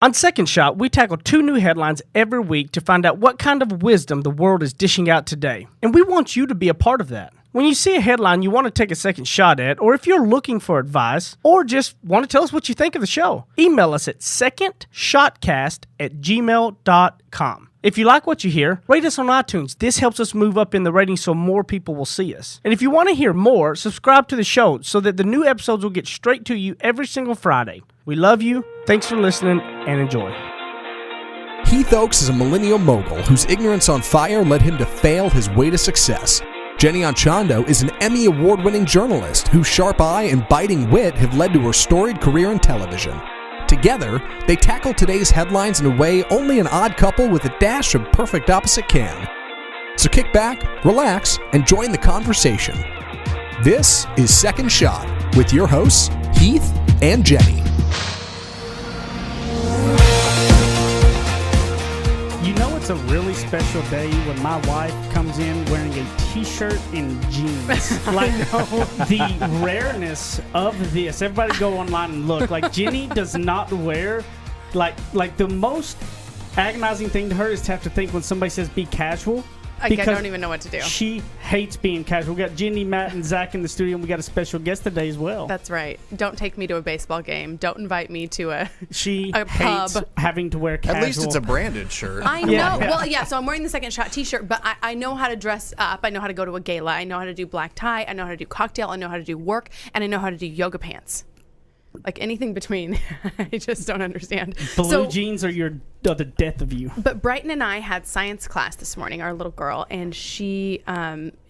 On Second Shot, we tackle 2 new headlines every week to find out what kind of wisdom the world is dishing out today. And we want you to be a part of that. When you see a headline you want to take a second shot at, or if you're looking for advice, or just want to tell us what you think of the show, email us at secondshotcast@gmail.com. If you like what you hear, rate us on iTunes. This helps us move up in the ratings so more people will see us. And if you want to hear more, subscribe to the show so that the new episodes will get straight to you every single Friday. We love you. Thanks for listening and enjoy. Heath Oakes is a millennial mogul whose ignorance on fire led him to fail his way to success. Jenny Anchondo is an Emmy Award-winning journalist whose sharp eye and biting wit have led to her storied career in television. Together, they tackle today's headlines in a way only an odd couple with a dash of perfect opposite can. So kick back, relax, and join the conversation. This is Second Shot with your hosts, Heath and Jenny. You know it's a really special day when my wife comes in wearing a t-shirt and jeans. Like, the rareness of this. Everybody go online and look. Like, Jenny does not wear, like the most agonizing thing to her is to have to think when somebody says be casual. I don't even know what to do. She hates being casual. We got Jenny, Matt, and Zach in the studio, and we got a special guest today as well. That's right. Don't take me to a baseball game. Don't invite me to a hates pub. having to wear casual. At least it's a branded shirt. I know. Yeah. Well, yeah, so I'm wearing the Second Shot t-shirt, but I know how to dress up. I know how to go to a gala. I know how to do black tie. I know how to do cocktail. I know how to do work. And I know how to do yoga pants. Like anything between, I just don't understand. Blue jeans are the death of you. But Brighton and I had science class this morning, our little girl, and she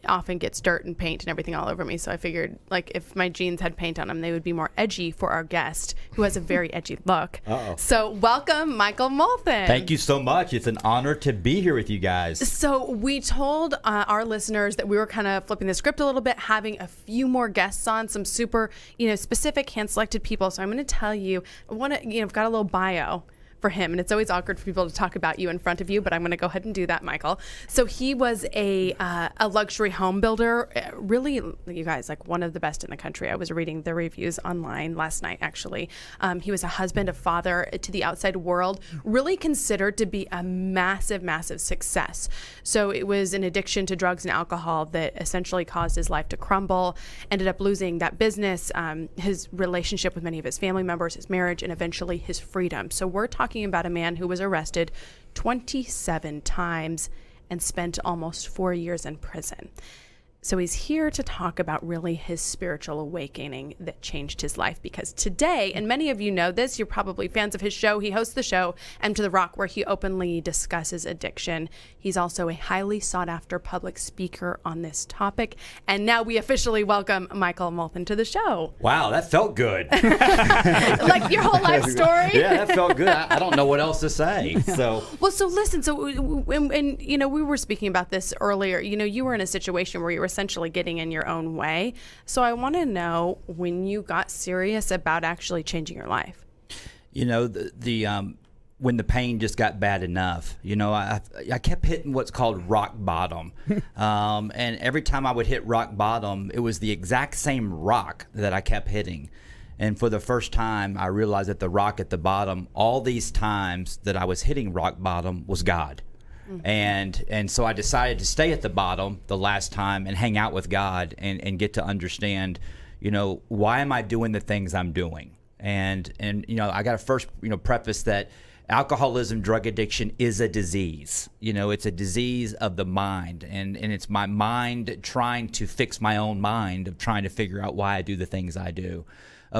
often gets dirt and paint and everything all over me. So I figured, like, if my jeans had paint on them, they would be more edgy for our guest, who has a very edgy look. Uh-oh. So welcome, Michael Molthan. Thank you so much. It's an honor to be here with you guys. So we told our listeners that we were kind of flipping the script a little bit, having a few more guests on, some super, specific hand-selected people. So I'm going to tell you, I've got a little bio for him, and it's always awkward for people to talk about you in front of you, but I'm going to go ahead and do that, Michael. So he was a luxury home builder, really, you guys, like one of the best in the country. I was reading the reviews online last night, actually. He was a husband, a father to the outside world, really considered to be a massive, massive success. So it was an addiction to drugs and alcohol that essentially caused his life to crumble, ended up losing that business, his relationship with many of his family members, his marriage, and eventually his freedom. So we're talking about a man who was arrested 27 times and spent almost 4 years in prison. So he's here to talk about really his spiritual awakening that changed his life, because today, and many of you know this, you're probably fans of his show. He hosts the show M to the Rock, where he openly discusses addiction. He's also a highly sought after public speaker on this topic. And now we officially welcome Michael Molthan to the show. Wow, that felt good. Like your whole life story? Yeah, that felt good. I don't know what else to say. So listen, and we were speaking about this earlier. You were in a situation where you were essentially getting in your own way. So I want to know when you got serious about actually changing your life. When the pain just got bad enough, I kept hitting what's called rock bottom. And every time I would hit rock bottom, it was the exact same rock that I kept hitting. And for the first time, I realized that the rock at the bottom, all these times that I was hitting rock bottom, was God. Mm-hmm. And so I decided to stay at the bottom the last time and hang out with God and get to understand, why am I doing the things I'm doing? And I got to first, preface that alcoholism, drug addiction is a disease. It's a disease of the mind, and it's my mind trying to fix my own mind of trying to figure out why I do the things I do.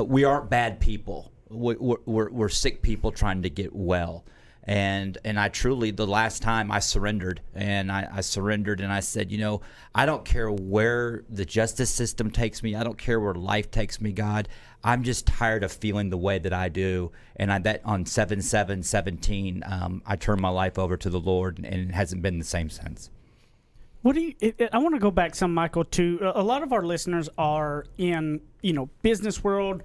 We aren't bad people. We're sick people trying to get well. And I truly, the last time I surrendered, and I surrendered and I said, I don't care where the justice system takes me. I don't care where life takes me, God. I'm just tired of feeling the way that I do. And that on 7/7/17, I turned my life over to the Lord, and it hasn't been the same since. I want to go back some, Michael, to a lot of our listeners are in, business world,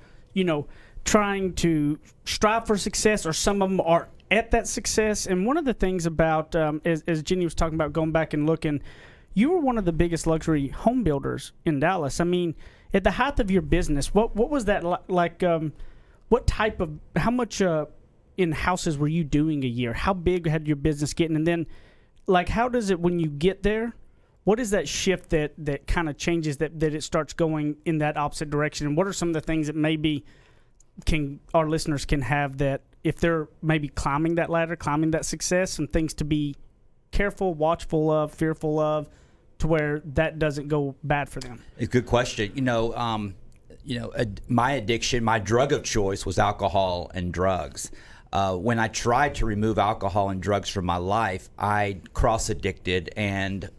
trying to strive for success, or some of them are at that success. And one of the things about, as Jenny was talking about going back and looking, you were one of the biggest luxury home builders in Dallas. I mean, at the height of your business, what was that like? What type of, how much in houses were you doing a year? How big had your business getting? And then, like, how does it, when you get there, what is that shift that kind of changes that it starts going in that opposite direction? And what are some of the things that maybe our listeners can have, that if they're maybe climbing that ladder, climbing that success, some things to be careful, watchful of, fearful of, to where that doesn't go bad for them? It's a good question. My addiction, my drug of choice was alcohol and drugs. When I tried to remove alcohol and drugs from my life, I cross-addicted, and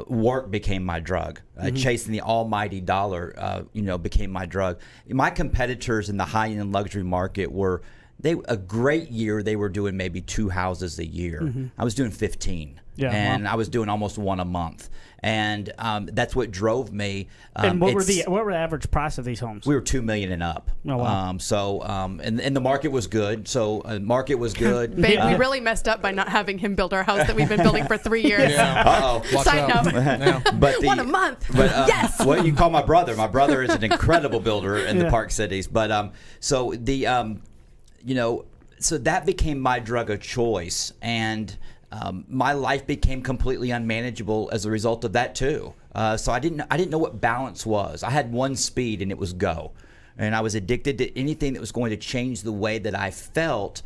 work became my drug. Chasing the almighty dollar, became my drug. My competitors in the high-end luxury market were, a great year, they were doing maybe 2 houses a year. I was doing 15. Yeah, I was doing almost 1 a month. And that's what drove me. And what were the average price of these homes? We were $2 million and up. Oh, wow. And the market was good. So market was good. Babe, we really messed up by not having him build our house that we've been building for 3 years. Uh-oh. Side note. Yeah. But 1 a month. Yes. Well, you call my brother. My brother is an incredible builder in the Park Cities. But so that became my drug of choice, and my life became completely unmanageable as a result of that too. So I didn't know what balance was. I had one speed, and it was go, and I was addicted to anything that was going to change the way that I felt,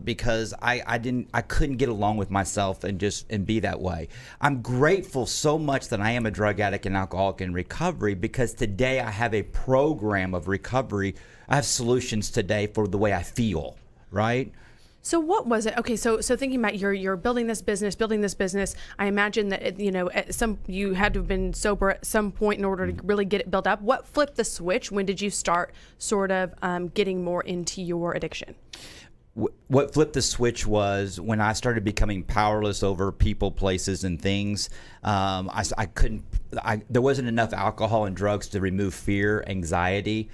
because I couldn't get along with myself and be that way. I'm grateful so much that I am a drug addict and alcoholic in recovery, because today I have a program of recovery. I have solutions today for the way I feel, right? So what was it? Okay, so thinking about you're building this business. I imagine that you had to have been sober at some point in order to really get it built up. What flipped the switch? When did you start sort of getting more into your addiction? What flipped the switch was when I started becoming powerless over people, places, and things. There wasn't enough alcohol and drugs to remove fear, anxiety.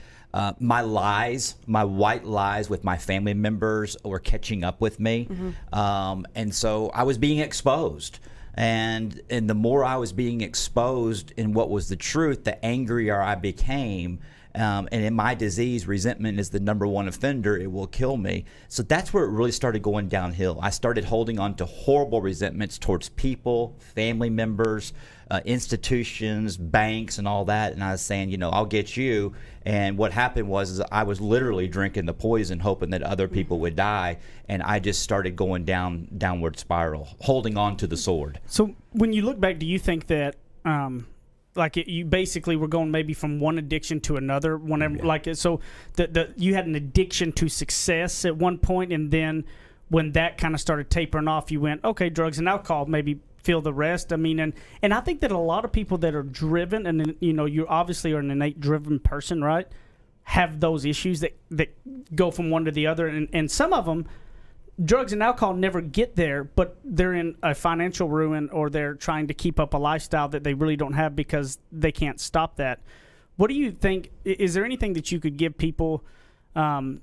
My white lies with my family members were catching up with me. And so I was being exposed. And the more I was being exposed in what was the truth, the angrier I became. And in my disease, resentment is the number one offender. It will kill me. So that's where it really started going downhill. I started holding on to horrible resentments towards people, family members, institutions, banks, and all that. And I was saying, I'll get you. And what happened was I was literally drinking the poison, hoping that other people would die. And I just started going downward spiral, holding on to the sword. So when you look back, do you think that you basically were going maybe from one addiction to another whenever, you had an addiction to success at one point, and then when that kind of started tapering off, you went, okay, drugs and alcohol, maybe feel the rest. I mean, and I think that a lot of people that are driven, and you obviously are an innate driven person, right, have those issues that go from one to the other, and some of them, drugs and alcohol never get there, but they're in a financial ruin, or they're trying to keep up a lifestyle that they really don't have because they can't stop that. What do you think? Is there anything that you could give people that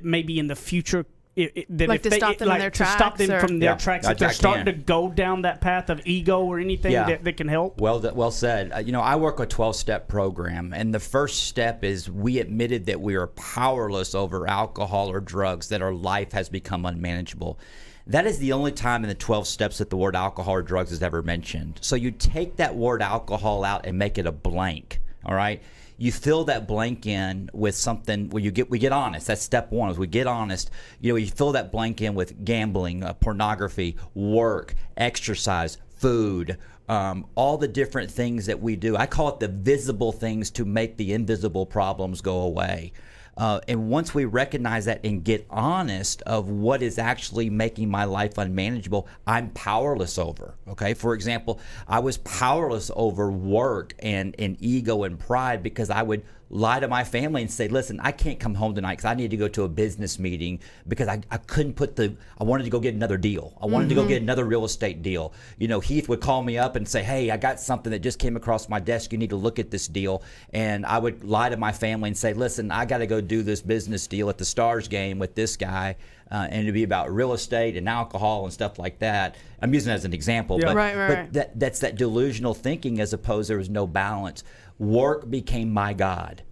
maybe in the future, stop them in their tracks? To stop them from their tracks, if they're starting to go down that path of ego or anything that can help? Well said. I work a 12-step program, and the first step is we admitted that we are powerless over alcohol or drugs, that our life has become unmanageable. That is the only time in the 12 steps that the word alcohol or drugs is ever mentioned. So you take that word alcohol out and make it a blank, all right? You fill that blank in with something where we get honest. That's step one, is we get honest. You fill that blank in with gambling, pornography, work, exercise, food, all the different things that we do. I call it the visible things to make the invisible problems go away. And once we recognize that and get honest of what is actually making my life unmanageable, I'm powerless over. Okay, for example, I was powerless over work and ego and pride, because I would lie to my family and say, listen, I can't come home tonight because I need to go to a business meeting, because I couldn't I wanted to go get another deal. I wanted to go get another real estate deal. Heath would call me up and say, hey, I got something that just came across my desk. You need to look at this deal. And I would lie to my family and say, listen, I got to go do this business deal at the Stars game with this guy. And it'd be about real estate and alcohol and stuff like that. I'm using it as an example, but that's that delusional thinking, as opposed there was no balance. Work became my God.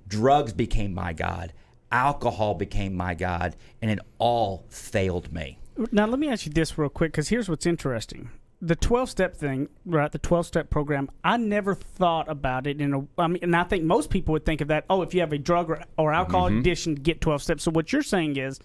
Drugs became my God. alcohol became my God, and it all failed me. Now, let me ask you this real quick, because here's what's interesting. The 12-step thing, right, the 12-step program, I never thought about it and I think most people would think of that, if you have a drug or alcohol addiction, get 12 steps. So what you're saying is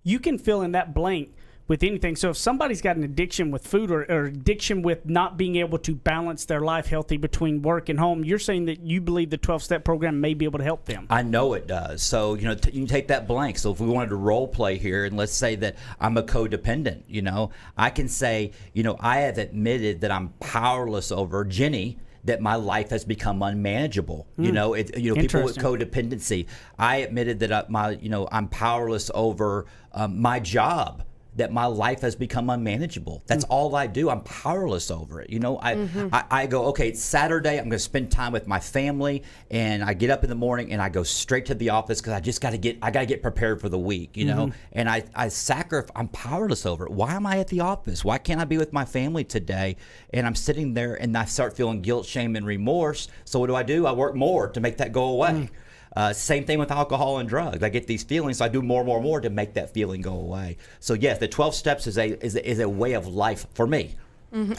you can fill in that blank with anything. So if somebody's got an addiction with food or addiction with not being able to balance their life healthy between work and home, you're saying that you believe the 12-step program may be able to help them. I know it does. So, you can take that blank. So if we wanted to role play here, and let's say that I'm a codependent, I can say, I have admitted that I'm powerless over Jenny, that my life has become unmanageable. People with codependency. I admitted that I'm powerless over my job, that my life has become unmanageable. That's all I do. I'm powerless over it. I go, okay, it's Saturday. I'm going to spend time with my family, and I get up in the morning and I go straight to the office because I got to get prepared for the week. And I'm powerless over it. Why am I at the office? Why can't I be with my family today? And I'm sitting there and I start feeling guilt, shame, and remorse. So what do? I work more to make that go away. Same thing with alcohol and drugs. I get these feelings, so I do more to make that feeling go away. So yes, the 12 steps is a way of life for me.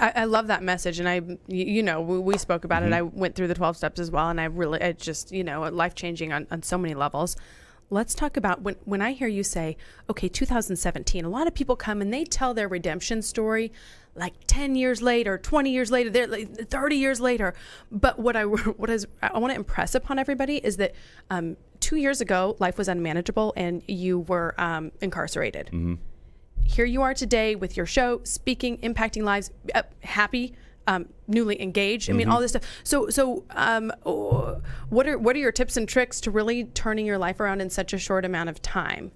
I love that message, and we spoke about it. I went through the 12 steps as well, and it's just life changing on so many levels. Let's talk about when I hear you say, okay, 2017. A lot of people come and they tell their redemption story like 10 years later, 20 years later, they're like 30 years later. But what I want to impress upon everybody is that 2 years ago, life was unmanageable and you were incarcerated. Here you are today with your show, speaking, impacting lives, happy, newly engaged. I mean, all this stuff. So, what are your tips and tricks to really turning your life around in such a short amount of time?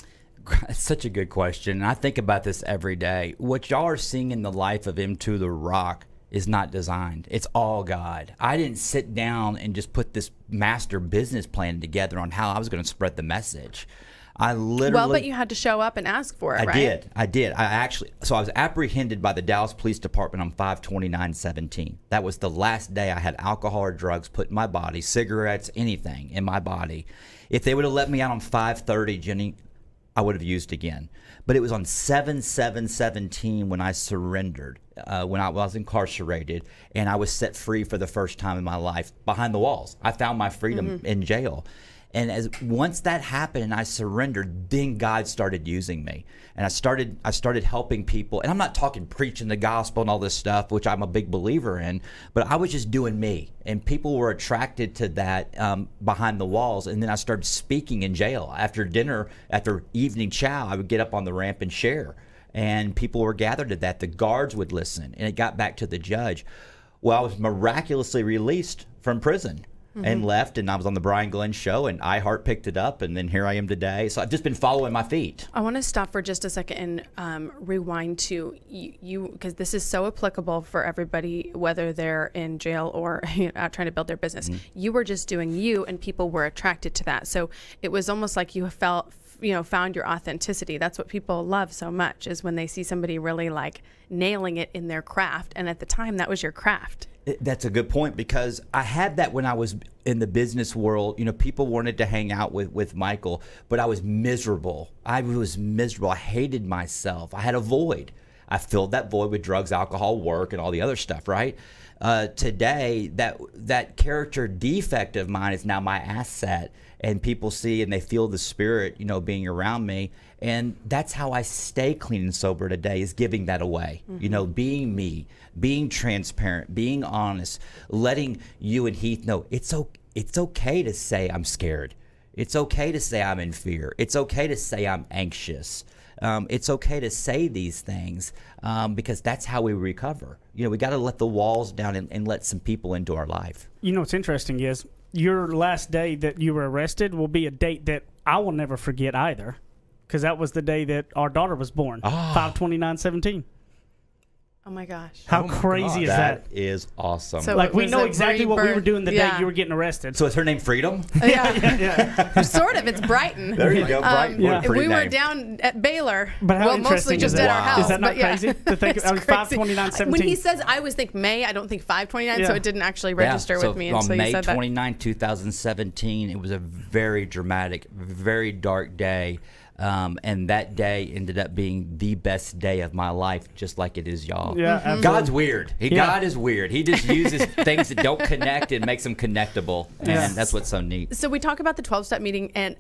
It's such a good question. And I think about this every day. What y'all are seeing in the life of M2 The Rock is not designed. It's all God. I didn't sit down and just put this master business plan together on how I was going to spread the message. But you had to show up and ask for it, right? I did. I was apprehended by the Dallas Police Department on 5/29/17. That was the last day I had alcohol or drugs put in my body, cigarettes, anything in my body. If they would have let me out on 5/30, Jenny, I would have used again. But it was on 7/7/17 when I surrendered, when I was incarcerated, and I was set free for the first time in my life behind the walls. I found my freedom in jail. And once that happened and I surrendered, then God started using me. And I started helping people. And I'm not talking preaching the gospel and all this stuff, which I'm a big believer in, but I was just doing me. And people were attracted to that behind the walls. And then I started speaking in jail. After dinner, after evening chow, I would get up on the ramp and share. And people were gathered to that. The guards would listen. And it got back to the judge. Well, I was miraculously released from prison. And left, and I was on the Brian Glenn show, and iHeart picked it up, and then here I am today. So I've just been following my feet. I want to stop for just a second and rewind to you, because this is so applicable for everybody, whether they're in jail or out trying to build their business. You were just doing you, and people were attracted to that. So it was almost like you found your authenticity. That's what people love so much, is when they see somebody really like nailing it in their craft. And at the time, that was your craft. That's a good point, because I had that when I was in the business world. People wanted to hang out with Michael, but I was miserable. I hated myself. I had a void. I filled that void with drugs, alcohol, work, and all the other stuff, right? Today, that character defect of mine is now my asset, and people see and they feel the spirit, being around me. And that's how I stay clean and sober today, is giving that away. Being me, being transparent, being honest, letting you and Heath know it's okay to say I'm scared. It's okay to say I'm in fear. It's okay to say I'm anxious. It's okay to say these things, because that's how we recover. We got to let the walls down and let some people into our life. What's interesting is your last day that you were arrested will be a date that I will never forget either, because that was the day that our daughter was born, 5/29/17. Oh my gosh. How crazy is that? That is awesome. So- Like, we Was know it exactly what we were rebirth? doing the day Yeah. you were getting arrested. so is her name Freedom? Yeah. Sort of. It's Brighton. There you go, Brighton. What a Yeah. pretty We were name. down at Baylor. But how well, mostly interesting just is at that? our Wow. house. Is that not but yeah. crazy to think It's of? I mean, crazy. 5/29/17. When he says, I always think May, I don't think 5/29, so Yeah. it didn't actually register so with me on until you May said that. 29, 2017, it was a very dramatic, very dark day. And that day ended up being the best day of my life, just like it is y'all. Yeah, absolutely. God's weird. Yeah. God is weird. He just uses things that don't connect and makes them connectable. And Yeah. that's what's so neat. So we talk about the 12-step meeting, and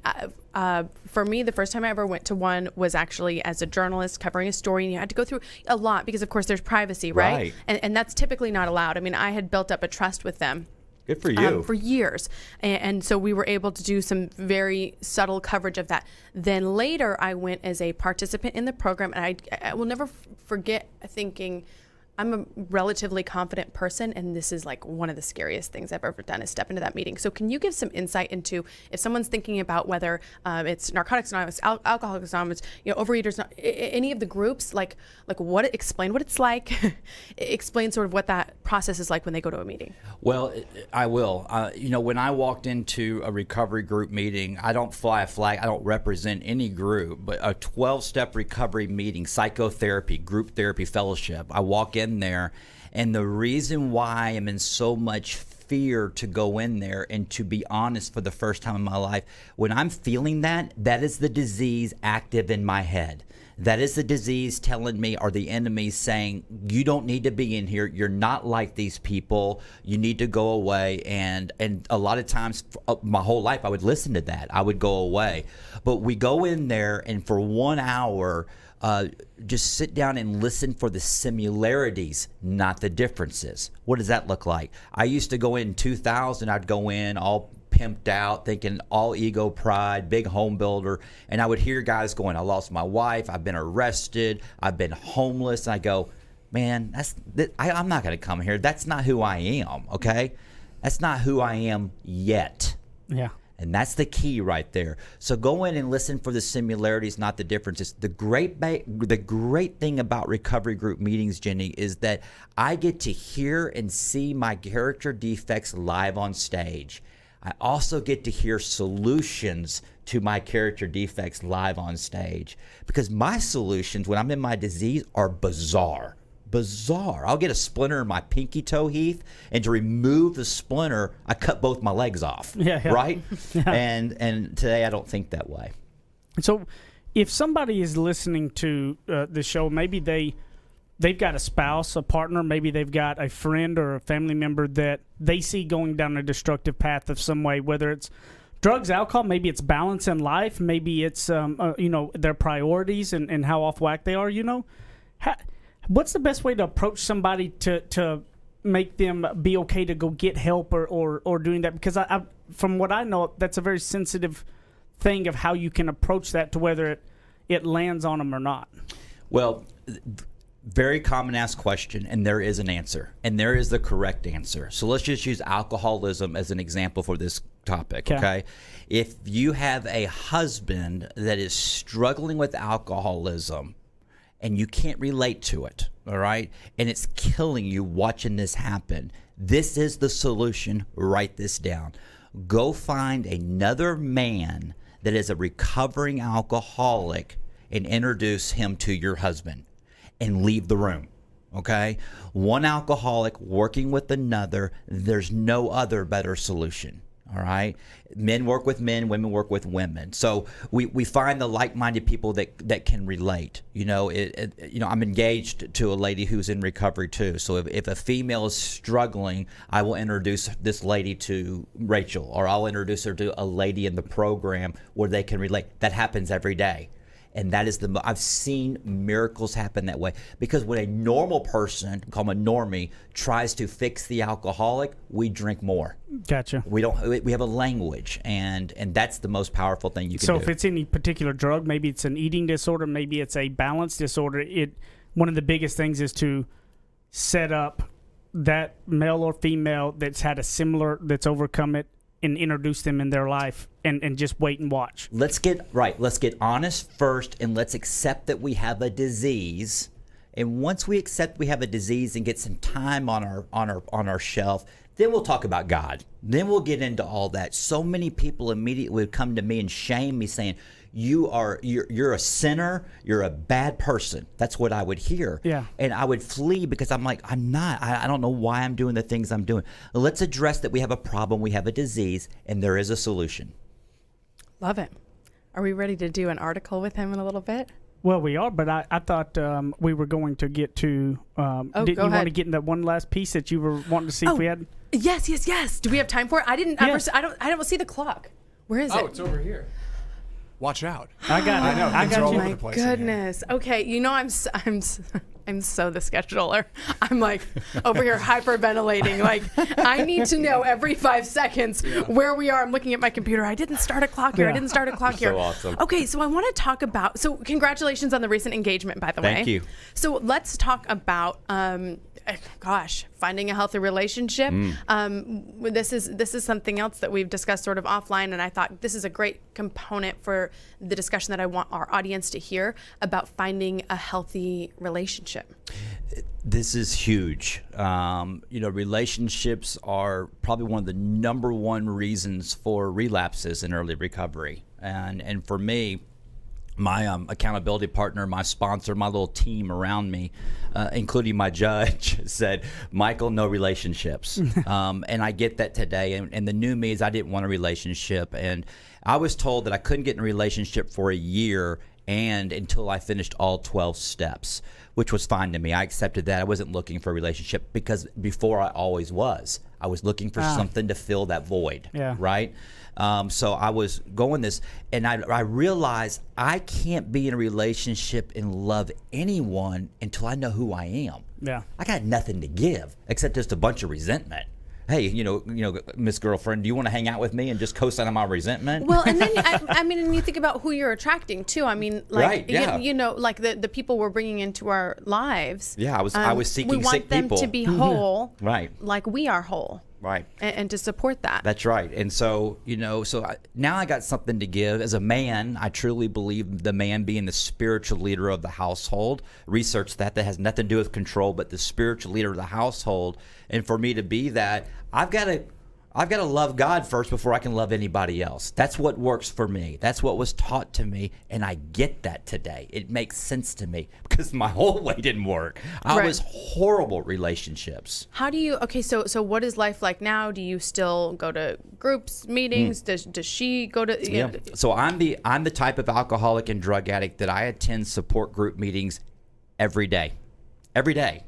for me, the first time I ever went to one was actually as a journalist covering a story, and you had to go through a lot because, of course, there's privacy, right? Right. And that's typically not allowed. I mean, I had built up a trust with them. Good for you. For years. And so we were able to do some very subtle coverage of that. Then later, I went as a participant in the program, and I will never forget thinking, I'm a relatively confident person, and this is like one of the scariest things I've ever done is step into that meeting. So can you give some insight into if someone's thinking about whether it's Narcotics Anonymous, Alcoholics Anonymous, Overeaters, any of the groups, like explain what it's like, explain sort of what that process is like when they go to a meeting. Well, I will. When I walked into a recovery group meeting, I don't fly a flag. I don't represent any group, but a 12-step recovery meeting, psychotherapy, group therapy fellowship. I walk in there, and the reason why I'm in so much fear to go in there, and to be honest, for the first time in my life, when I'm feeling that is the disease active in my head. That is the disease telling me, or the enemy saying, you don't need to be in here. You're not like these people. You need to go away. And a lot of times, my whole life, I would listen to that. I would go away. But we go in there, and for 1 hour, just sit down and listen for the similarities, not the differences. What does that look like? I used to go in 2000. I'd go in all pimped out, thinking all ego, pride, big home builder, and I would hear guys going, I lost my wife, I've been arrested, I've been homeless, and I go, man, I'm not going to come here. That's not who I am, okay? That's not who I am yet. Yeah. And that's the key right there. So go in and listen for the similarities, not the differences. The great thing about recovery group meetings, Jenny, is that I get to hear and see my character defects live on stage. I also get to hear solutions to my character defects live on stage, because my solutions when I'm in my disease are bizarre. I'll get a splinter in my pinky toe, Heath, and to remove the splinter, I cut both my legs off. Yeah. Right? Yeah. And today I don't think that way. So if somebody is listening to the show, maybe they've got a spouse, a partner, maybe they've got a friend or a family member that they see going down a destructive path of some way, whether it's drugs, alcohol, maybe it's balance in life, maybe it's their priorities and how off whack they are. What's the best way to approach somebody to make them be okay to go get help or doing that? Because I from what I know, that's a very sensitive thing of how you can approach that to whether it lands on them or not. Well, very common asked question, and there is an answer, and there is the correct answer. So let's just use alcoholism as an example for this topic, okay? If you have a husband that is struggling with alcoholism and you can't relate to it, all right, and it's killing you watching this happen, this is the solution. Write this down. Go find another man that is a recovering alcoholic and introduce him to your husband. And leave the room, okay? One alcoholic working with another, there's no other better solution, all right? Men work with men, women work with women. So we find the like-minded people that can relate. I'm engaged to a lady who's in recovery too. So if a female is struggling, I will introduce this lady to Rachel, or I'll introduce her to a lady in the program where they can relate. That happens every day. And that is I've seen miracles happen that way, because when a normal person, call them a normie, tries to fix the alcoholic, we drink more. Gotcha. We have a language, and that's the most powerful thing you can do. So if it's any particular drug, maybe it's an eating disorder, maybe it's a balance disorder, one of the biggest things is to set up that male or female that's that's overcome it, and introduce them in their life and just wait and watch. Let's get honest first, and let's accept that we have a disease. And once we accept we have a disease and get some time on our shelf, then we'll talk about God. Then we'll get into all that. So many people immediately would come to me and shame me, saying, you're a sinner, you're a bad person. That's what I would hear. Yeah. And I would flee because I'm like, I'm not. I don't know why I'm doing the things I'm doing. Let's address that we have a problem, we have a disease, and there is a solution. Love it. Are we ready to do an article with him in a little bit? Well, we are, but I thought we were going to get to. Didn't you want to get in that one last piece that you were wanting to see if we had? Yes. Do we have time for it? I didn't. Yeah. I don't see the clock. Where is it? Oh, it's over here. Watch out. I got it. I know. I things are got all you. over My the place in here. goodness. Okay, you know I'm so the scheduler. I'm like over here hyperventilating. Like I need to know every 5 seconds where we are. I'm looking at my computer. I didn't start a clock here. I didn't start a clock here. So awesome. Okay, so I want to talk about. So congratulations on the recent engagement, by the way. Thank you. So let's talk about. Finding a healthy relationship. This is something else that we've discussed sort of offline, and I thought this is a great component for the discussion that I want our audience to hear about finding a healthy relationship. This is huge. Relationships are probably one of the number one reasons for relapses in early recovery, and for me, my accountability partner, my sponsor, my little team around me, including my judge, said, Michael, no relationships. And I get that today. And the new me is I didn't want a relationship. And I was told that I couldn't get in a relationship for a year and until I finished all 12 steps, which was fine to me. I accepted that. I wasn't looking for a relationship because before I always was. I was looking for something to fill that void, right? So I was going this, and I realized I can't be in a relationship and love anyone until I know who I am. Yeah. I got nothing to give except just a bunch of resentment. Hey, Miss Girlfriend, do you want to hang out with me and just co-sign on my resentment? Well, and then and you think about who you're attracting too. I mean, like Right, yeah. like the people we're bringing into our lives. Yeah, I was seeking we want sick people. them to be whole, Right. like we are whole. Right. And to support that. That's right. And so, now I got something to give. As a man, I truly believe the man being the spiritual leader of the household. Research that has nothing to do with control, but the spiritual leader of the household. And for me to be that, I've got to love God first before I can love anybody else. That's what works for me. That's what was taught to me, and I get that today. It makes sense to me because my whole way didn't work. I was horrible at relationships. How do you? Okay, so what is life like now? Do you still go to groups, meetings? Does she go to? Yeah. So I'm the type of alcoholic and drug addict that I attend support group meetings every day. Every day.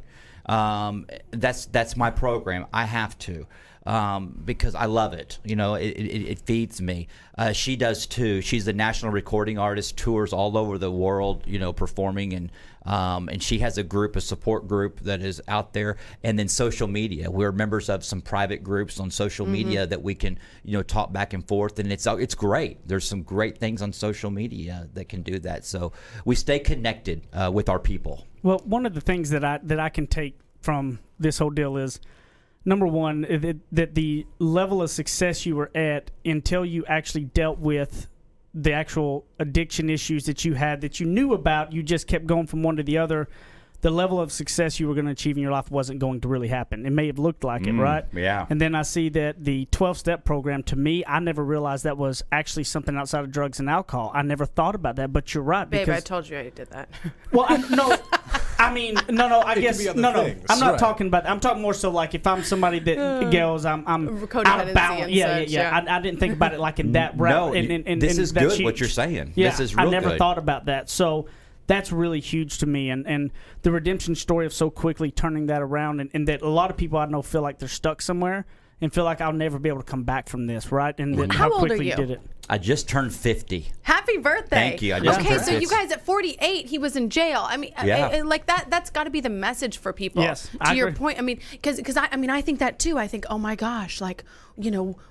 That's my program. I have to. Because I love it. It feeds me. She does too. She's a national recording artist, tours all over the world, performing, and she has a support group that is out there, and then social media. We're members of some private groups on social media that we can, talk back and forth, and it's great. There's some great things on social media that can do that. So we stay connected with our people. Well, one of the things that I can take from this whole deal is, number one, that the level of success you were at until you actually dealt with the actual addiction issues that you had, that you knew about, you just kept going from one to the other. The level of success you were going to achieve in your life wasn't going to really happen. It may have looked like it, right? Yeah. And then I see that the 12-step program, to me, I never realized that was actually something outside of drugs and alcohol. I never thought about that, but you're right. Babe, because, I told you I did that. Well, no. I guess other no. things, I'm not right. talking about. I'm talking more so like if I'm somebody that goes, I'm out Codependency of balance. and Yeah. such, yeah. I didn't think about it like in that No, route. And this is that good what you're saying. Yeah, This is real I never good. thought about that. So that's really huge to me, and the redemption story of so quickly turning that around, and that a lot of people I know feel like they're stuck somewhere and feel like I'll never be able to come back from this, right? And then How how old are quickly you? did it. I just turned 50. Happy birthday. Thank you. I just Okay, turned so you 50. guys at 48, he was in jail. I mean, Yeah. like that's got to be the message for people. Yes, to I your agree. point, I mean, because I think that too. I think, oh my gosh, like,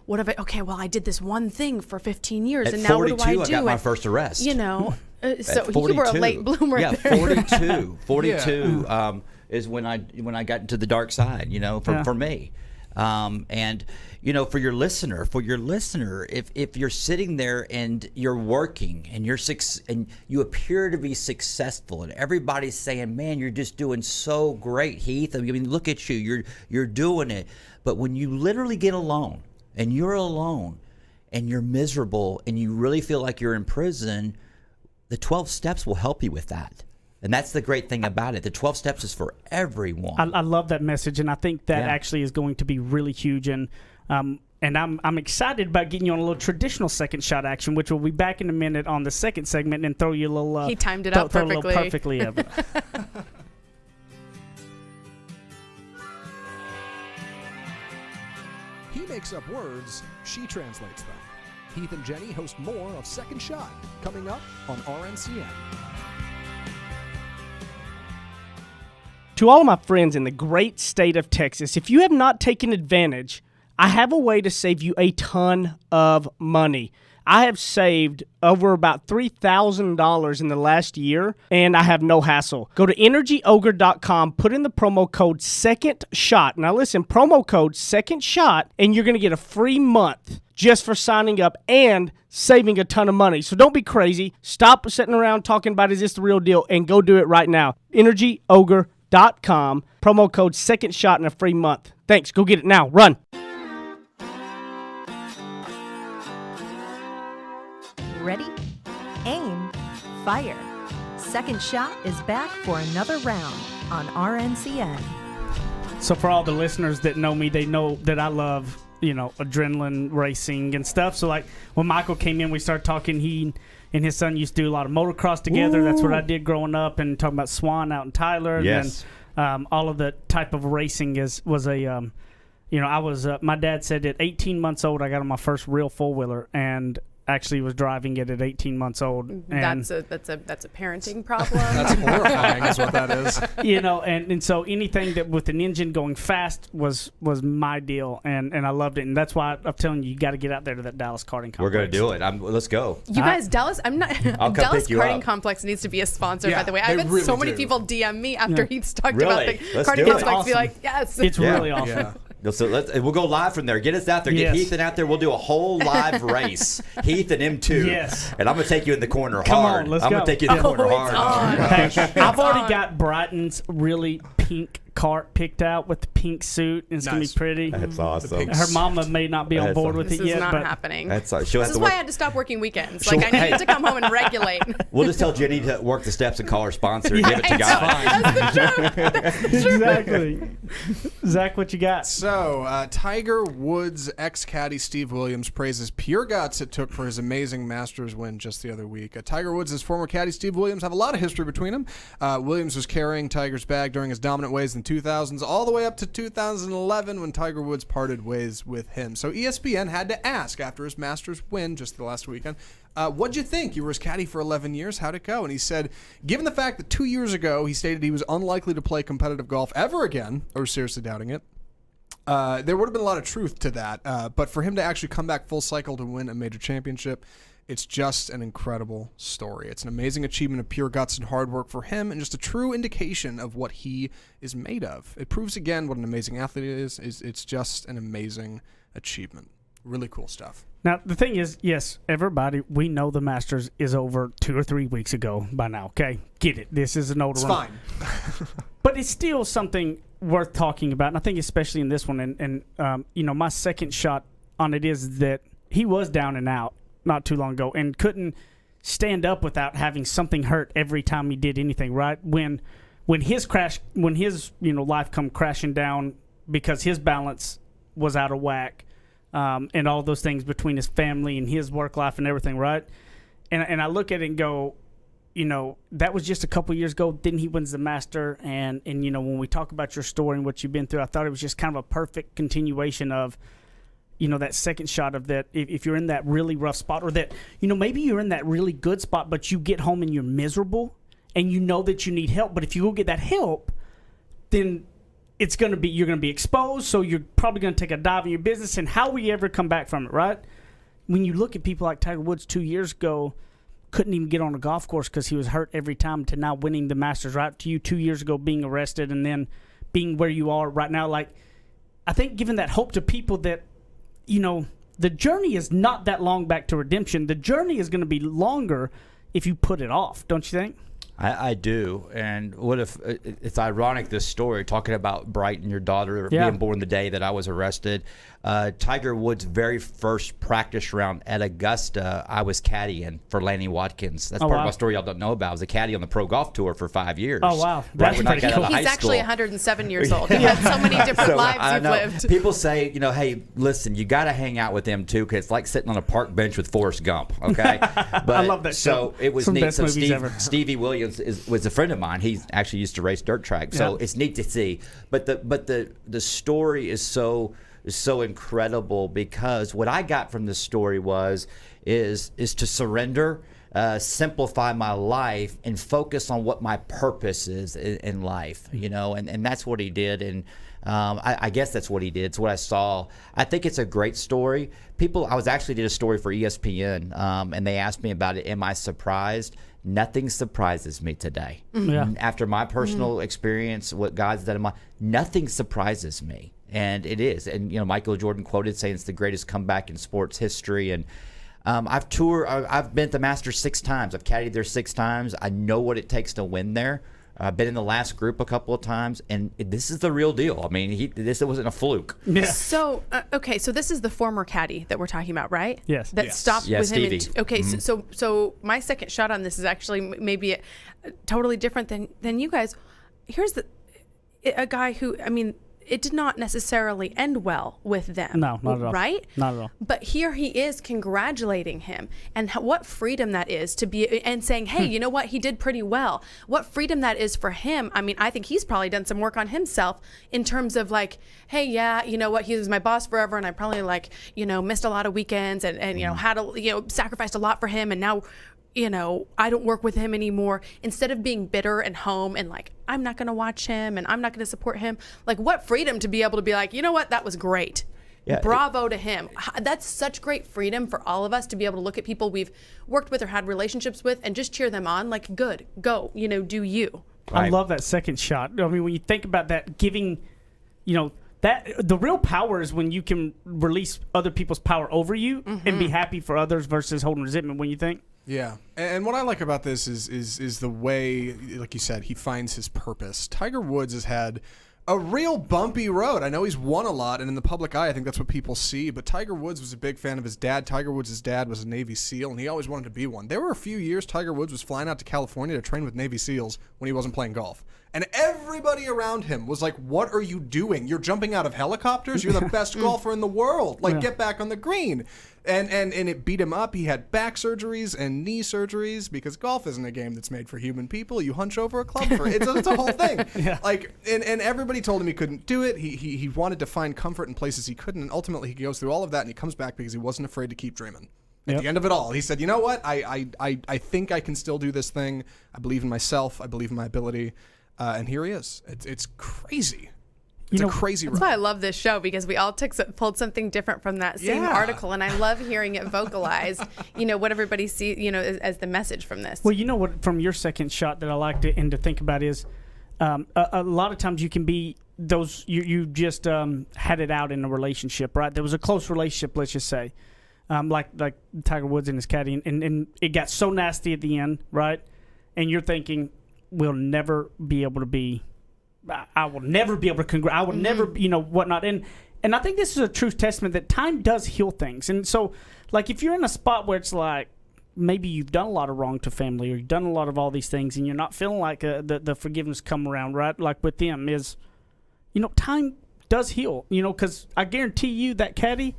what have I? Okay, well, I did this one thing for 15 years, At and now what 42, do I do? I got my And, first arrest. so At you were a 42. late bloomer. Yeah, there. 42. 42 is when I got into the dark side, for me. And for your listener, if you're sitting there and you're working and and you appear to be successful, and everybody's saying, "Man, you're just doing so great, Heath. I mean, look at you. You're doing it." But when you literally get alone and you're alone and you're miserable and you really feel like you're in prison, the 12 steps will help you with that. And that's the great thing about it. The 12 steps is for everyone. I love that message, and I think that actually is going to be really huge. And I'm excited about getting you on a little traditional second shot action, which we'll be back in a minute on the second segment and throw you a little. He timed it up perfectly. A little perfectly of it. He makes up words, she translates them. Heath and Jenny host more of Second Shot, coming up on RNCN. To all of my friends in the great state of Texas, if you have not taken advantage, I have a way to save you a ton of money. I have saved over about $3,000 in the last year, and I have no hassle. Go to energyogre.com, put in the promo code SECONDSHOT. Now listen, promo code SECONDSHOT, and you're going to get a free month just for signing up and saving a ton of money. So don't be crazy. Stop sitting around talking about, is this the real deal, and go do it right now. energyogre.com, promo code SECONDSHOT, and a free month. Thanks. Go get it now. Run. Ready? Aim. Fire. Second Shot is back for another round on RNCN. So for all the listeners that know me, they know that I love, adrenaline racing and stuff. So like when Michael came in, we started talking. He and his son used to do a lot of motocross together. Ooh. That's what I did growing up, and talking about Swan out in Tyler. Yes. And then all of the type of racing was a, I was, my dad said at 18 months old, I got on my first real four-wheeler, and actually was driving it at 18 months old. And that's a parenting problem. That's horrifying is what that is. And so anything that with an engine going fast was my deal, and I loved it. And that's why I'm telling you got to get out there to that Dallas karting complex. We're going to do it. Let's go. You guys, Dallas Dallas Karting Complex needs to be a sponsor, by the way. I've had really so many people DM me after he's talked Really? about the Let's karting do it. complex. Awesome. Be like, yes. It's really awesome. Yeah. So we'll go live from there. Get us out there. Get Yes. Heath out there. We'll do a whole live race. Heath and M2. Yes. And I'm going to take you in the corner Come hard. on, let's I'm go. going to take you in the corner hard. Hey, I've already got Brighton's really pink cart picked out with the pink suit, and it's going to be pretty. That's awesome. Her mama may not be on That's board awesome. with This it is yet, not but happening. She'll This have is to why I work. had to stop working weekends. Like, I needed to come home and regulate. We'll just tell Jenny to work the steps and call her sponsor and give it to God. exactly. Zach, what you got? So, Tiger Woods' ex-caddy Steve Williams praises pure guts it took for his amazing Masters win just the other week. Tiger Woods' former caddy Steve Williams have a lot of history between them. Williams was carrying Tiger's bag during his dominant ways in the 2000s, all the way up to 2011 when Tiger Woods parted ways with him. So ESPN had to ask after his Masters win just the last weekend, what'd you think? You were his caddy for 11 years. How'd it go? And he said, given the fact that 2 years ago he stated he was unlikely to play competitive golf ever again, or seriously doubting it, there would have been a lot of truth to that. But for him to actually come back full cycle to win a major championship, it's just an incredible story. It's an amazing achievement of pure guts and hard work for him, and just a true indication of what he is made of. It proves again what an amazing athlete is. It's just an amazing achievement. Really cool stuff. Now, the thing is, yes, everybody, we know the Masters is over 2 or 3 weeks ago by now, okay? Get it. This is an older one. It's fine. But it's still something worth talking about, and I think especially in this one. And my second shot on it is that he was down and out not too long ago and couldn't stand up without having something hurt every time he did anything, right? When his life come crashing down because his balance was out of whack, and all those things between his family and his work life and everything, right? And I look at it and go, that was just a couple years ago. Then he wins the Master, and when we talk about your story and what you've been through, I thought it was just kind of a perfect continuation of, that second shot of that. If you're in that really rough spot, or that, maybe you're in that really good spot, but you get home and you're miserable, and you know that you need help. But if you go get that help, then you're going to be exposed. So you're probably going to take a dive in your business, and how will you ever come back from it, right? When you look at people like Tiger Woods 2 years ago, couldn't even get on a golf course because he was hurt every time, to now winning the Masters, right? To you 2 years ago being arrested and then being where you are right now, like, I think giving that hope to people that, the journey is not that long back to redemption. The journey is going to be longer if you put it off, don't you think? I do. And what if it's ironic, this story, talking about Brighton, your daughter, being born the day that I was arrested. Tiger Woods' very first practice round at Augusta, I was caddying for Lanny Watkins. That's part of my story y'all don't know about. I was a caddy on the Pro Golf Tour for 5 years. Oh, wow. That's when I pretty got cool. out of high He's actually school. 107 years old. You've had so many different lives you've lived. People say, hey, listen, you got to hang out with them too, because it's like sitting on a park bench with Forrest Gump. Okay, but I love that show. So it was Some neat. best So movies ever. Stevie Williams was a friend of mine. He actually used to race dirt track, so it's neat to see. But the story is so incredible, because what I got from this story is to surrender, simplify my life, and focus on what my purpose is in life, and that's what he did. And I guess that's what he did. It's what I saw. I think it's a great story. I was actually did a story for ESPN, and they asked me about it. Am I surprised? Nothing surprises me today. Yeah. After my personal experience, what God's done in nothing surprises me. And it is. And, Michael Jordan quoted saying it's the greatest comeback in sports history. And I've been at the Masters 6 times. I've caddied there 6 times. I know what it takes to win there. I've been in the last group a couple of times, and this is the real deal. I mean, this wasn't a fluke. Yeah. So, okay, so this is the former caddy that we're talking about, right? Yes. That stopped with him. Stevie. Okay, so my second shot on this is actually maybe totally different than you guys. Here's a guy who, it did not necessarily end well with them. No, not at all. Right? Not at all. But here he is congratulating him, and what freedom that is to be, and saying, hey, you know what? He did pretty well. What freedom that is for him. I think he's probably done some work on himself in terms of like, hey, yeah, you know what? He was my boss forever, and I probably missed a lot of weekends and had sacrificed a lot for him, and now, I don't work with him anymore. Instead of being bitter and home and like, I'm not going to watch him and I'm not going to support him. Like, what freedom to be able to be like, you know what? That was great. Yeah, bravo to him. That's such great freedom for all of us to be able to look at people we've worked with or had relationships with and just cheer them on. Like, good, go, do you. I love that second shot. When you think about that, giving, that the real power is when you can release other people's power over you and be happy for others versus holding resentment. When you think. Yeah, and what I like about this is the way, like you said, he finds his purpose. Tiger Woods has had a real bumpy road. I know he's won a lot, and in the public eye, I think that's what people see, but Tiger Woods was a big fan of his dad. Tiger Woods' dad was a Navy SEAL, and he always wanted to be one. There were a few years Tiger Woods was flying out to California to train with Navy SEALs when he wasn't playing golf. And everybody around him was like, what are you doing? You're jumping out of helicopters? You're the best golfer in the world. Like, get back on the green. And it beat him up. He had back surgeries and knee surgeries because golf isn't a game that's made for human people. You hunch over a club for it. It's a whole thing. Yeah. Like, and everybody told him he couldn't do it. He wanted to find comfort in places he couldn't. And ultimately, he goes through all of that, and he comes back because he wasn't afraid to keep dreaming. At the end of it all, he said, you know what? I think I can still do this thing. I believe in myself. I believe in my ability. And here he is. It's crazy. It's a crazy ride. That's why I love this show, because we all pulled something different from that same article, and I love hearing it vocalized. What everybody sees, as the message from this. Well, what from your second shot that I like to think about is a lot of times you can be those you just had it out in a relationship, right? There was a close relationship, let's just say, like Tiger Woods and his caddy, and it got so nasty at the end, right? And you're thinking, we'll never be able to be. I will never be able to I will never, whatnot. And I think this is a true testament that time does heal things. And so, like, if you're in a spot where it's like maybe you've done a lot of wrong to family or you've done a lot of all these things and you're not feeling like the forgiveness come around, right? Like with them is, time does heal, because I guarantee you that caddy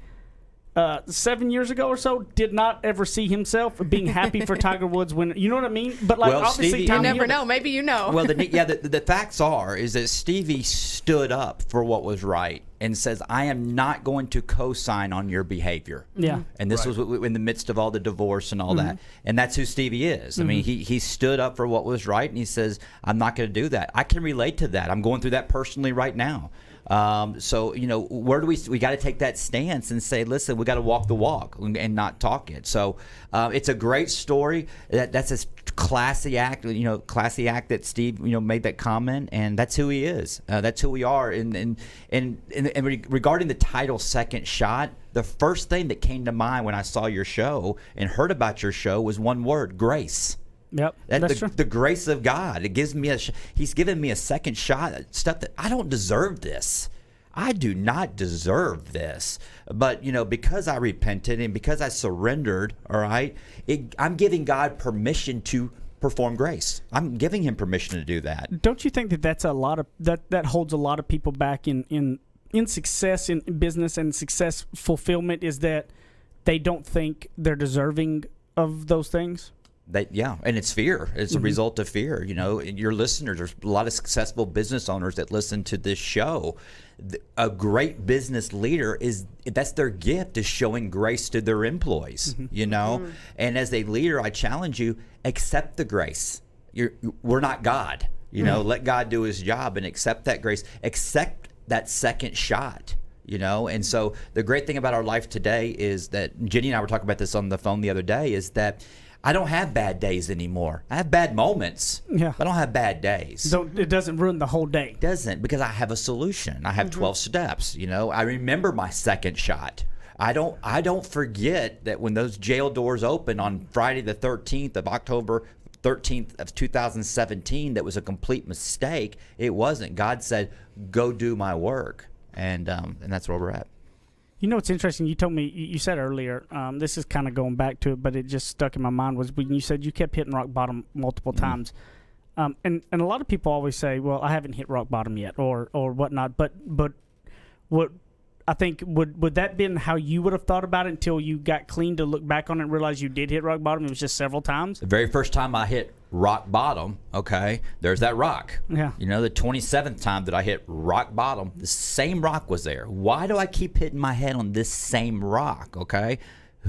7 years ago or so did not ever see himself being happy for Tiger Woods when, you know what I mean? But like, obviously, Stevie, you never know. Maybe you know. Well, the facts is that Stevie stood up for what was right and says, I am not going to co-sign on your behavior. Yeah. And this was in the midst of all the divorce and all that. And that's who Stevie is. I mean, he stood up for what was right, and he says, I'm not going to do that. I can relate to that. I'm going through that personally right now. So, where do we got to take that stance and say, listen, we got to walk the walk and not talk it. So, it's a great story. That's as classy act, that Steve, made that comment, and that's who he is. That's who we are. And regarding the title Second Shot, the first thing that came to mind when I saw your show and heard about your show was one word: grace. Yep, that's true. The grace of God. It gives me He's given me a second shot at stuff that I don't deserve this. I do not deserve this. But, because I repented and because I surrendered, all right, I'm giving God permission to perform grace. I'm giving him permission to do that. Don't you think that that's a lot of that holds a lot of people back in success in business and success fulfillment, is that they don't think they're deserving of those things? And it's fear. It's a result of fear. Your listeners, there's a lot of successful business owners that listen to this show. A great business leader that's their gift, is showing grace to their employees. And as a leader, I challenge you: accept the grace. We're not God. Let God do his job and accept that grace. Accept that second shot. And so the great thing about our life today is that Jenny and I were talking about this on the phone the other day, is that I don't have bad days anymore. I have bad moments. Yeah. I don't have bad days. So it doesn't ruin the whole day. It doesn't, because I have a solution. I have 12 steps. I remember my second shot. I don't forget that when those jail doors open on Friday the 13th of October 13th of 2017, that was a complete mistake. It wasn't. God said, "Go do my work," and that's where we're at. It's interesting. You told me, you said earlier, this is kind of going back to it, but it just stuck in my mind, was when you said you kept hitting rock bottom multiple times. And a lot of people always say, well, I haven't hit rock bottom yet, or whatnot. But what I think, would that been how you would have thought about it until you got clean to look back on it and realize you did hit rock bottom? It was just several times? The very first time I hit rock bottom, okay, there's that rock. Yeah. The 27th time that I hit rock bottom, the same rock was there. Why do I keep hitting my head on this same rock, okay?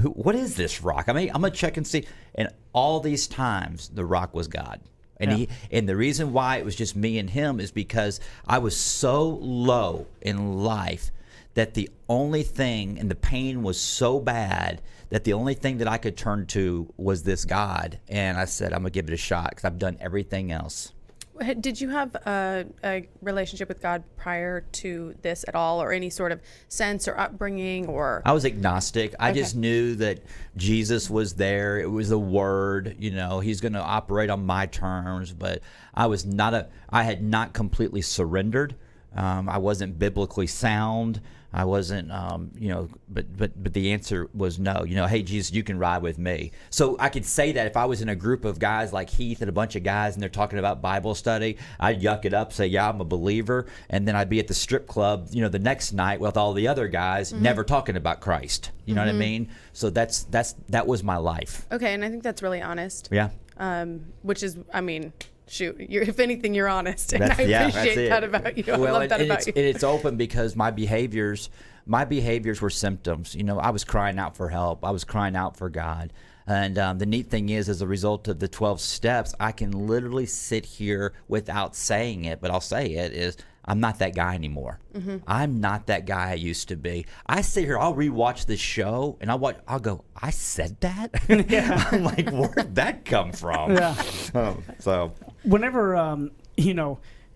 What is this rock? I'm going to check and see. And all these times, the rock was God. And and the reason why it was just me and him is because I was so low in life that the only thing, and the pain was so bad, that the only thing that I could turn to was this God. And I said, I'm going to give it a shot, because I've done everything else. Did you have a relationship with God prior to this at all, or any sort of sense or upbringing? Or I was agnostic. I just knew that Jesus was there. It was the Word. He's going to operate on my terms. But I had not completely surrendered. I wasn't biblically sound. I wasn't, but the answer was no. Hey, Jesus, you can ride with me. So I could say that if I was in a group of guys like Heath and a bunch of guys and they're talking about Bible study, I'd yuck it up, say, yeah, I'm a believer. And then I'd be at the strip club, the next night with all the other guys, never talking about Christ. You know what I mean? So that was my life. Okay, and I think that's really honest. Yeah. Which is, shoot, if anything, you're honest, and I appreciate that about you. I love that about you. It's open, because my behaviors were symptoms. I was crying out for help. I was crying out for God. And the neat thing is, as a result of the 12 steps, I can literally sit here without saying it, but I'll say it, is I'm not that guy anymore. I'm not that guy I used to be. I sit here, I'll rewatch this show, and I'll go, I said that? I'm like, where'd that come from? Yeah. So whenever,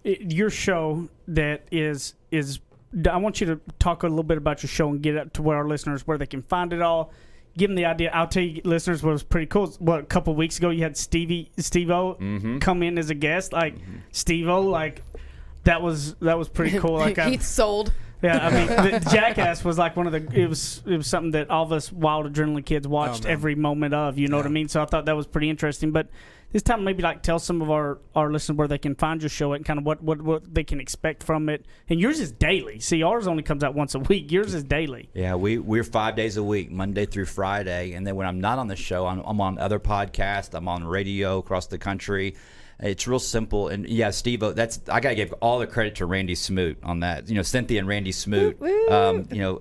your show that is, I want you to talk a little bit about your show and get it to where our listeners, where they can find it all. Give them the idea. I'll tell you, listeners, what was pretty cool. A couple of weeks ago, you had Steve-O come in as a guest. Steve-O, that was pretty cool. He's sold. Yeah, the Jackass was like one of the. It was something that all of us wild adrenaline kids watched every moment of. You know what I mean? So I thought that was pretty interesting. But this time, maybe tell some of our listeners where they can find your show and kind of what they can expect from it. And yours is daily. See, ours only comes out once a week. Yours is daily. Yeah, we're 5 days a week, Monday through Friday. And then when I'm not on the show, I'm on other podcasts. I'm on radio across the country. It's real simple. And yeah, Steve-O, I got to give all the credit to Randy Smoot on that. Cynthia and Randy Smoot,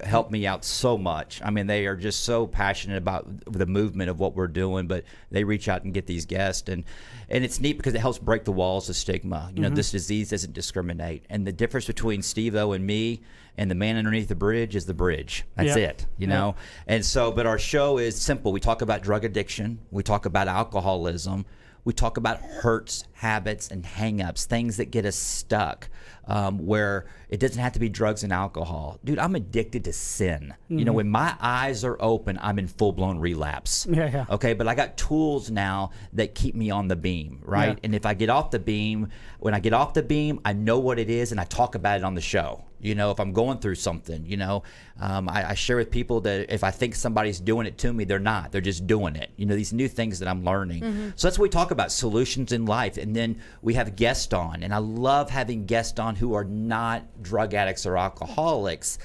helped me out so much. They are just so passionate about the movement of what we're doing, but they reach out and get these guests. And it's neat because it helps break the walls of stigma. This disease doesn't discriminate. And the difference between Steve-O and me and the man underneath the bridge is the bridge. That's it, know? And so, but our show is simple. We talk about drug addiction. We talk about alcoholism. We talk about hurts, habits, and hang-ups, things that get us stuck, where it doesn't have to be drugs and alcohol. Dude, I'm addicted to sin. You know, when my eyes are open, I'm in full-blown relapse. Yeah. Okay, but I got tools now that keep me on the beam, right? Yeah. And if I get off the beam, when I get off the beam, I know what it is, and I talk about it on the show. You know, if I'm going through something, you know, I share with people that if I think somebody's doing it to me, they're not. They're just doing it. You know, these new things that I'm learning. So that's what we talk about, solutions in life. And then we have guests on. And I love having guests on who are not drug addicts or alcoholics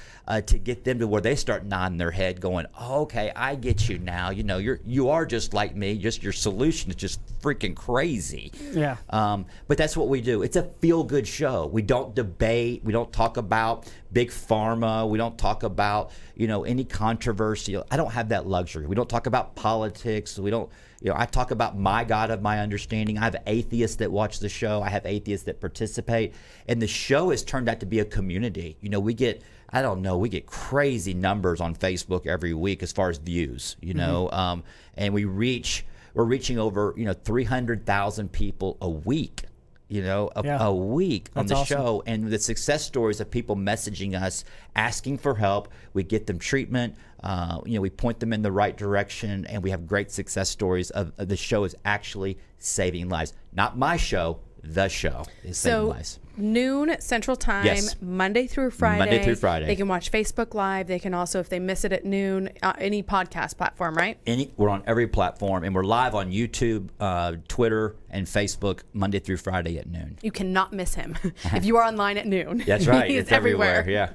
to get them to where they start nodding their head going, oh, okay, I get you now. You know, you are just like me. Just your solution is just freaking crazy. Yeah. But that's what we do. It's a feel-good show. We don't debate. We don't talk about big pharma. We don't talk about, you know, any controversy. I don't have that luxury. We don't talk about politics. We don't, you know, I talk about my God of my understanding. I have atheists that watch the show. I have atheists that participate. And the show has turned out to be a community. You know, we get crazy numbers on Facebook every week as far as views, you know, and we're reaching over, you know, 300,000 people a week. You know, a week on the show, and the success stories of people messaging us, asking for help. We get them treatment. You know, we point them in the right direction, and we have great success stories of the show is actually saving lives. Not my show, the show is saving lives. Noon Central Time, Yes. Monday through Friday. Monday through Friday. They can watch Facebook Live. They can also, if they miss it at noon, any podcast platform, right? We're on every platform, and we're live on YouTube, Twitter, and Facebook Monday through Friday at noon. You cannot miss him if you are online at noon. That's right. He's It's everywhere. Yeah.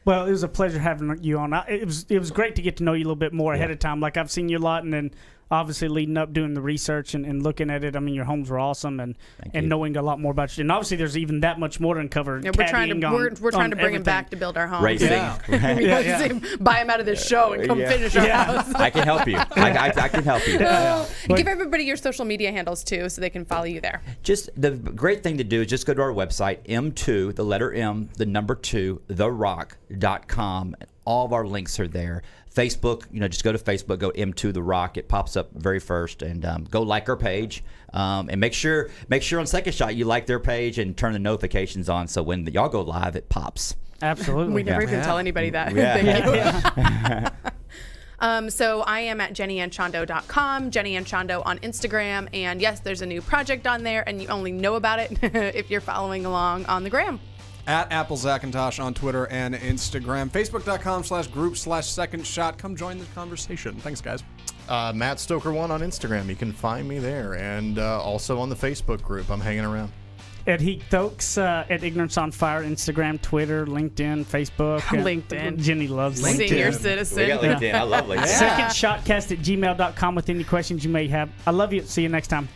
Well, it was a pleasure having you on. It was great to get to know you a little bit more ahead of time. Like, I've seen you a lot, and then obviously leading up, doing the research and looking at it. I mean, your homes were awesome, and knowing a lot more about you. And obviously, there's even that much more to uncover. Yeah, we're trying to bring him back to build our home. Racing. Buy him out of this show and come finish our house. I can help you. I can help you. Give everybody your social media handles too, so they can follow you there. Just the great thing to do is just go to our website, M2, the letter M, the number 2, therock.com. All of our links are there. Facebook, you know, just go to Facebook, go M2 The Rock. It pops up very first, and go like our page, and make sure on Second Shot you like their page and turn the notifications on so when y'all go live, it pops. Absolutely. We never even tell anybody that. Yeah. Thank you. So I am at JennyAndChondo.com, Jenny and Chondo on Instagram, and yes, there's a new project on there, and you only know about it if you're following along on the gram. At Apple Zackintosh on Twitter and Instagram. Facebook.com/group/Second Shot. Come join the conversation. Thanks, guys. Matt Stoker1 on Instagram. You can find me there. And also on the Facebook group. I'm hanging around. At Heath Oaks, at Ignorance on Fire, Instagram, Twitter, LinkedIn, Facebook. LinkedIn. Jenny loves LinkedIn. Senior citizen. We got LinkedIn. I love LinkedIn. SecondShotcast@gmail.com with any questions you may have. I love you. See you next time.